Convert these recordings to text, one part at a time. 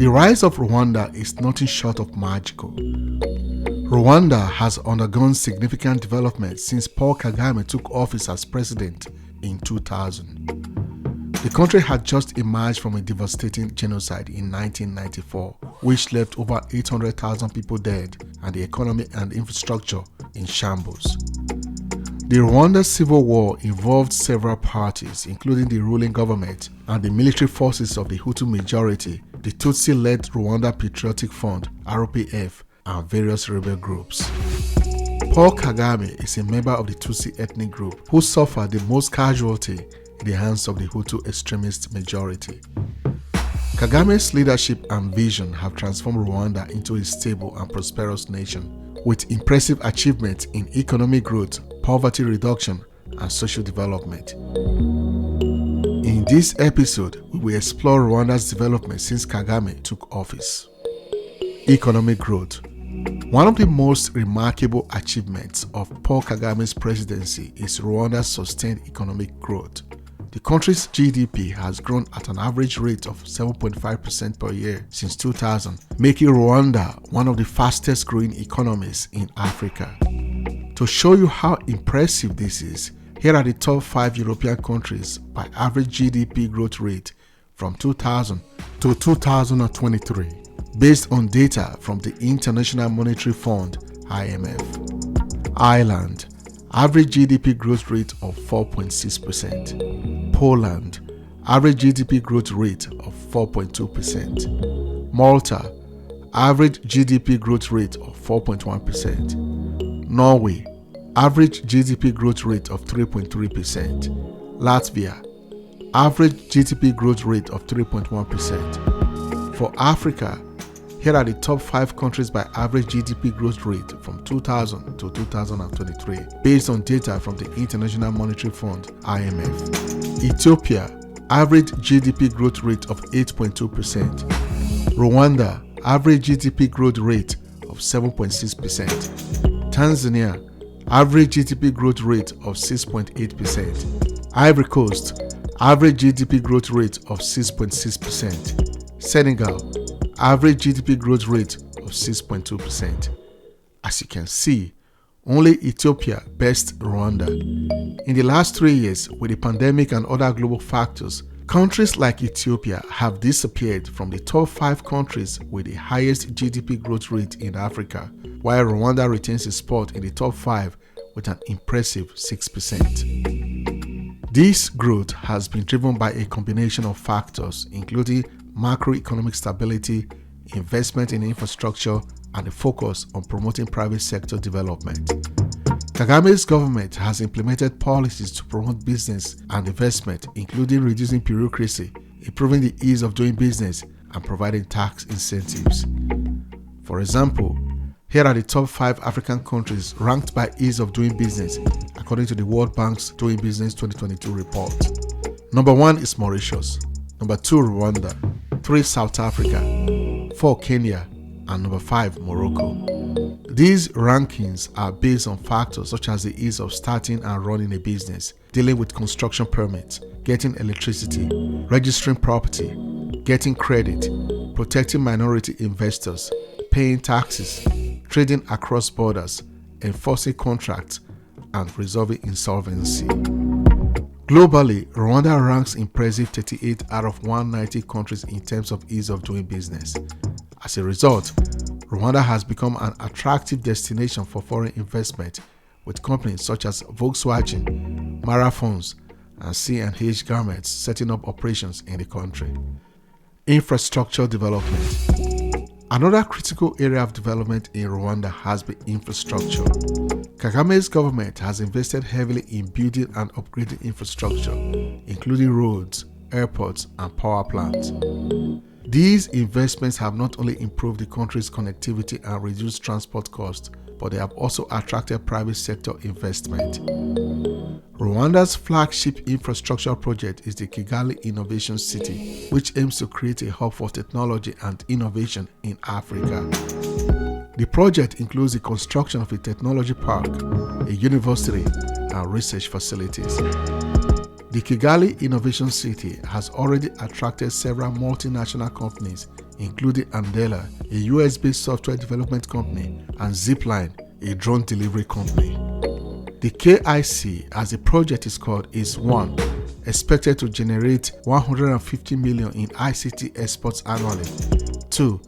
The rise of Rwanda is nothing short of magical. Rwanda has undergone significant development since Paul Kagame took office as president in 2000. The country had just emerged from a devastating genocide in 1994, which left over 800,000 people dead and the economy and infrastructure in shambles. The Rwanda Civil War involved several parties, including the ruling government and the military forces of the Hutu majority, the Tutsi-led Rwanda Patriotic Front (RPF), and various rebel groups. Paul Kagame is a member of the Tutsi ethnic group who suffered the most casualty in the hands of the Hutu extremist majority. Kagame's leadership and vision have transformed Rwanda into a stable and prosperous nation, with impressive achievements in economic growth, poverty reduction, and social development. In this episode, we will explore Rwanda's development since Kagame took office. Economic growth. One of the most remarkable achievements of Paul Kagame's presidency is Rwanda's sustained economic growth. The country's GDP has grown at an average rate of 7.5% per year since 2000, making Rwanda one of the fastest growing economies in Africa. To show you how impressive this is, here are the top 5 European countries by average GDP growth rate from 2000 to 2023, based on data from the International Monetary Fund (IMF). Ireland, average GDP growth rate of 4.6%. Poland, average GDP growth rate of 4.2%. Malta, average GDP growth rate of 4.1%. Norway, average GDP growth rate of 3.3%. Latvia, average GDP growth rate of 3.1%. For Africa, here are the top 5 countries by average GDP growth rate from 2000 to 2023, based on data from the International Monetary Fund (IMF). Ethiopia, average GDP growth rate of 8.2%. Rwanda, average GDP growth rate of 7.6%. Tanzania, average GDP growth rate of 6.8%. Ivory Coast, average GDP growth rate of 6.6%. Senegal, average GDP growth rate of 6.2%. As you can see, only Ethiopia beats Rwanda. In the last 3 years, with the pandemic and other global factors, countries like Ethiopia have disappeared from the top 5 countries with the highest GDP growth rate in Africa, while Rwanda retains a spot in the top 5 with an impressive 6%. This growth has been driven by a combination of factors, including macroeconomic stability, investment in infrastructure, and a focus on promoting private sector development. Kagame's government has implemented policies to promote business and investment, including reducing bureaucracy, improving the ease of doing business, and providing tax incentives. For example, here are the top 5 African countries ranked by ease of doing business, according to the World Bank's Doing Business 2022 report. Number 1 is Mauritius. Number 2, Rwanda. 3, South Africa. 4, Kenya. And number 5, Morocco. These rankings are based on factors such as the ease of starting and running a business, dealing with construction permits, getting electricity, registering property, getting credit, protecting minority investors, paying taxes, trading across borders, enforcing contracts, and resolving insolvency. Globally, Rwanda ranks impressive 38 out of 190 countries in terms of ease of doing business. As a result, Rwanda has become an attractive destination for foreign investment, with companies such as Volkswagen, Marathons, and C&H Garments setting up operations in the country. Infrastructure development. Another critical area of development in Rwanda has been infrastructure. Kagame's government has invested heavily in building and upgrading infrastructure, including roads, airports, and power plants. These investments have not only improved the country's connectivity and reduced transport costs, but they have also attracted private sector investment. Rwanda's flagship infrastructure project is the Kigali Innovation City, which aims to create a hub for technology and innovation in Africa. The project includes the construction of a technology park, a university, and research facilities. The Kigali Innovation City has already attracted several multinational companies, including Andela, a US-based software development company, and Zipline, a drone delivery company. The KIC, as the project is called, is 1. Expected to generate $150 million in ICT exports annually. 2.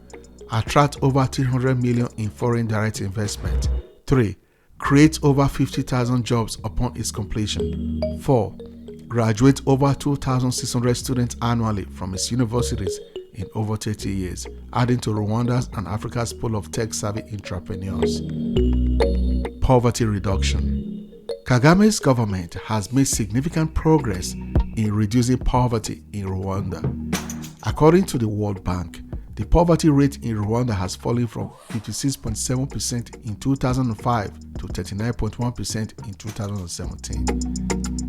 Attract over $300 million in foreign direct investment. 3. Create over 50,000 jobs upon its completion. 4. Graduate over 2,600 students annually from its universities in over 30 years, adding to Rwanda's and Africa's pool of tech-savvy entrepreneurs. Poverty reduction. Kagame's government has made significant progress in reducing poverty in Rwanda. According to the World Bank, the poverty rate in Rwanda has fallen from 56.7% in 2005 to 39.1% in 2017.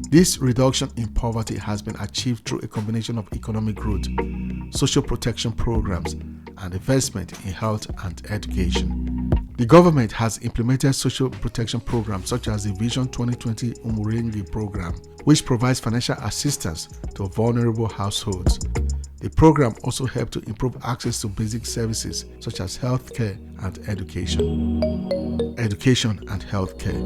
This reduction in poverty has been achieved through a combination of economic growth, social protection programs, and investment in health and education. The government has implemented social protection programs such as the Vision 2020 Umurenge program, which provides financial assistance to vulnerable households. The program also helped to improve access to basic services such as healthcare and education. Education and healthcare.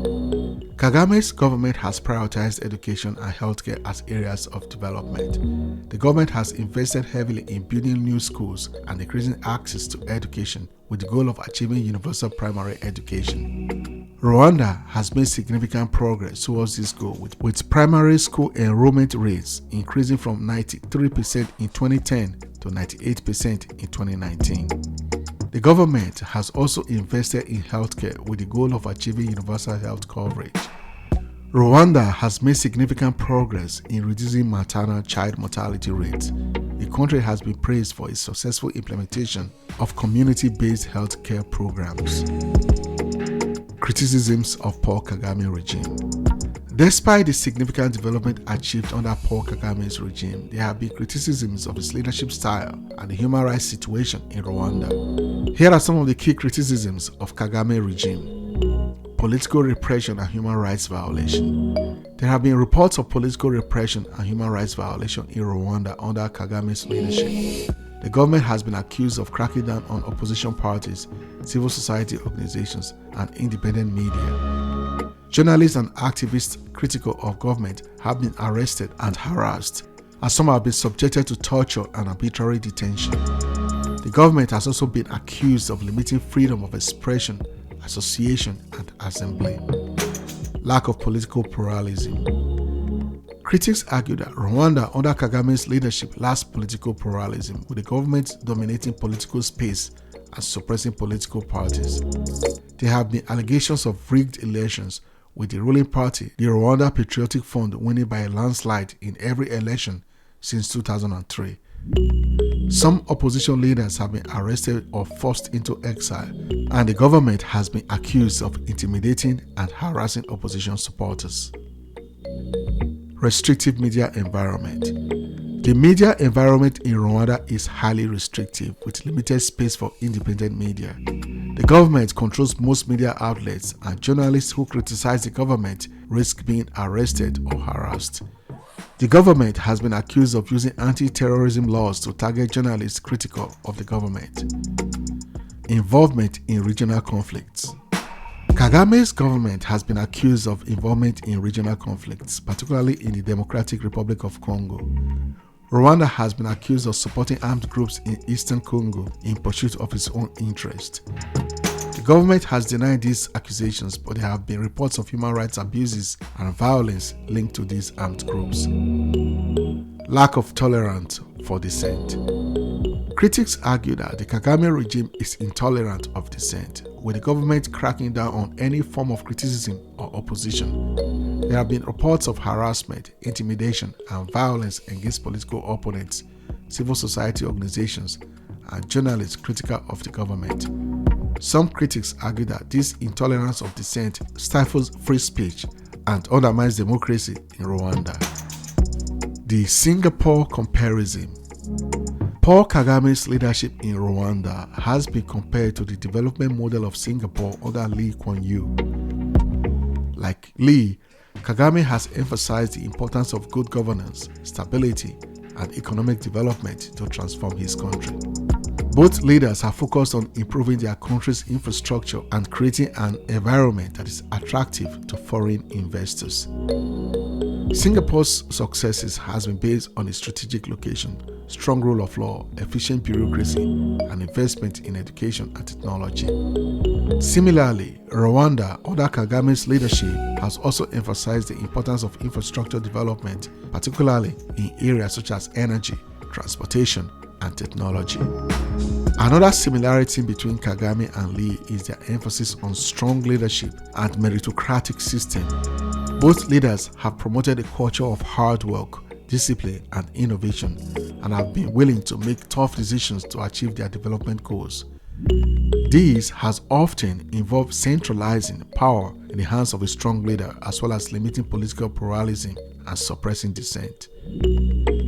Kagame's government has prioritized education and healthcare as areas of development. The government has invested heavily in building new schools and increasing access to education with the goal of achieving universal primary education. Rwanda has made significant progress towards this goal with primary school enrollment rates increasing from 93% in 2010 to 98% in 2019. The government has also invested in healthcare with the goal of achieving universal health coverage. Rwanda has made significant progress in reducing maternal child mortality rates. The country has been praised for its successful implementation of community-based healthcare programs. Criticisms of Paul Kagame regime. Despite the significant development achieved under Paul Kagame's regime, there have been criticisms of his leadership style and the human rights situation in Rwanda. Here are some of the key criticisms of Kagame regime. Political repression and human rights violation. There have been reports of political repression and human rights violation in Rwanda under Kagame's leadership. The government has been accused of cracking down on opposition parties, civil society organizations, and independent media. Journalists and activists critical of government have been arrested and harassed, and some have been subjected to torture and arbitrary detention. The government has also been accused of limiting freedom of expression, association, and assembly. Lack of political pluralism. Critics argue that Rwanda under Kagame's leadership lacks political pluralism, with the government dominating political space and suppressing political parties. There have been allegations of rigged elections, with the ruling party, the Rwanda Patriotic Front, winning by a landslide in every election since 2003. Some opposition leaders have been arrested or forced into exile, and the government has been accused of intimidating and harassing opposition supporters. Restrictive media environment. The media environment in Rwanda is highly restrictive, with limited space for independent media. The government controls most media outlets, and journalists who criticize the government risk being arrested or harassed. The government has been accused of using anti-terrorism laws to target journalists critical of the government. Involvement in regional conflicts. Kagame's government has been accused of involvement in regional conflicts, particularly in the Democratic Republic of Congo. Rwanda has been accused of supporting armed groups in eastern Congo in pursuit of its own interest. The government has denied these accusations, but there have been reports of human rights abuses and violence linked to these armed groups. Lack of tolerance for dissent. Critics argue that the Kagame regime is intolerant of dissent, with the government cracking down on any form of criticism or opposition. There have been reports of harassment, intimidation, and violence against political opponents, civil society organizations, and journalists critical of the government. Some critics argue that this intolerance of dissent stifles free speech and undermines democracy in Rwanda. The Singapore comparison. Paul Kagame's leadership in Rwanda has been compared to the development model of Singapore under Lee Kuan Yew. Like Lee, Kagame has emphasized the importance of good governance, stability, and economic development to transform his country. Both leaders have focused on improving their country's infrastructure and creating an environment that is attractive to foreign investors. Singapore's successes has been based on its strategic location, strong rule of law, efficient bureaucracy, and investment in education and technology. Similarly, Rwanda, under Kagame's leadership, has also emphasized the importance of infrastructure development, particularly in areas such as energy, transportation, and technology. Another similarity between Kagame and Lee is their emphasis on strong leadership and meritocratic system. Both leaders have promoted a culture of hard work, discipline, and innovation, and have been willing to make tough decisions to achieve their development goals. This has often involved centralizing power in the hands of a strong leader, as well as limiting political pluralism and suppressing dissent.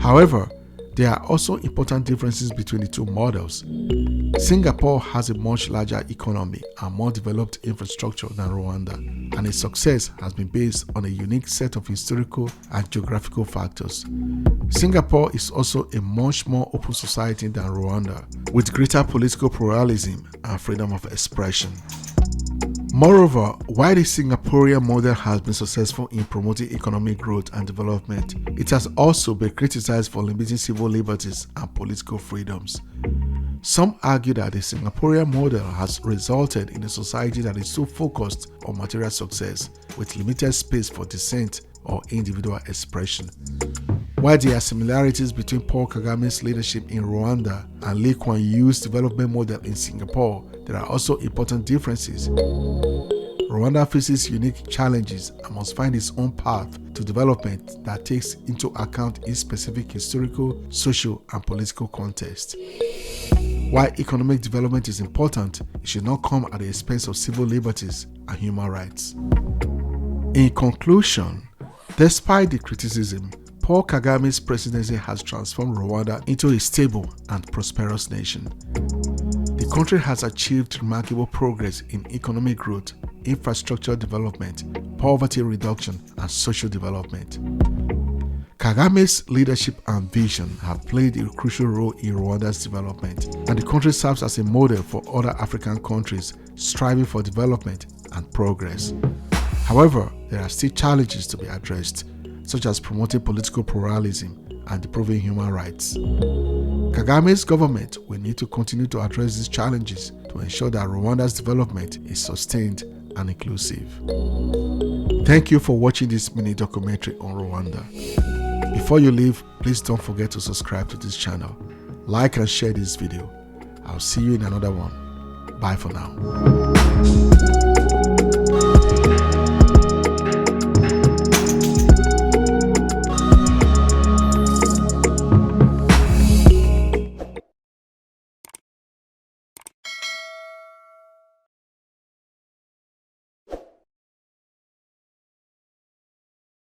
However, there are also important differences between the two models. Singapore has a much larger economy and more developed infrastructure than Rwanda, and its success has been based on a unique set of historical and geographical factors. Singapore is also a much more open society than Rwanda, with greater political pluralism and freedom of expression. Moreover, while the Singaporean model has been successful in promoting economic growth and development, it has also been criticized for limiting civil liberties and political freedoms. Some argue that the Singaporean model has resulted in a society that is so focused on material success, with limited space for dissent or individual expression. While there are similarities between Paul Kagame's leadership in Rwanda and Lee Kuan Yew's development model in Singapore, there are also important differences. Rwanda faces unique challenges and must find its own path to development that takes into account its specific historical, social, and political context. While economic development is important, it should not come at the expense of civil liberties and human rights. In conclusion, despite the criticism, Paul Kagame's presidency has transformed Rwanda into a stable and prosperous nation. The country has achieved remarkable progress in economic growth, infrastructure development, poverty reduction, and social development. Kagame's leadership and vision have played a crucial role in Rwanda's development, and the country serves as a model for other African countries striving for development and progress. However, there are still challenges to be addressed, such as promoting political pluralism and improving human rights. Kagame's government will need to continue to address these challenges to ensure that Rwanda's development is sustained and inclusive. Thank you for watching this mini documentary on Rwanda. Before you leave, please don't forget to subscribe to this channel, like and share this video. I'll see you in another one. Bye for now.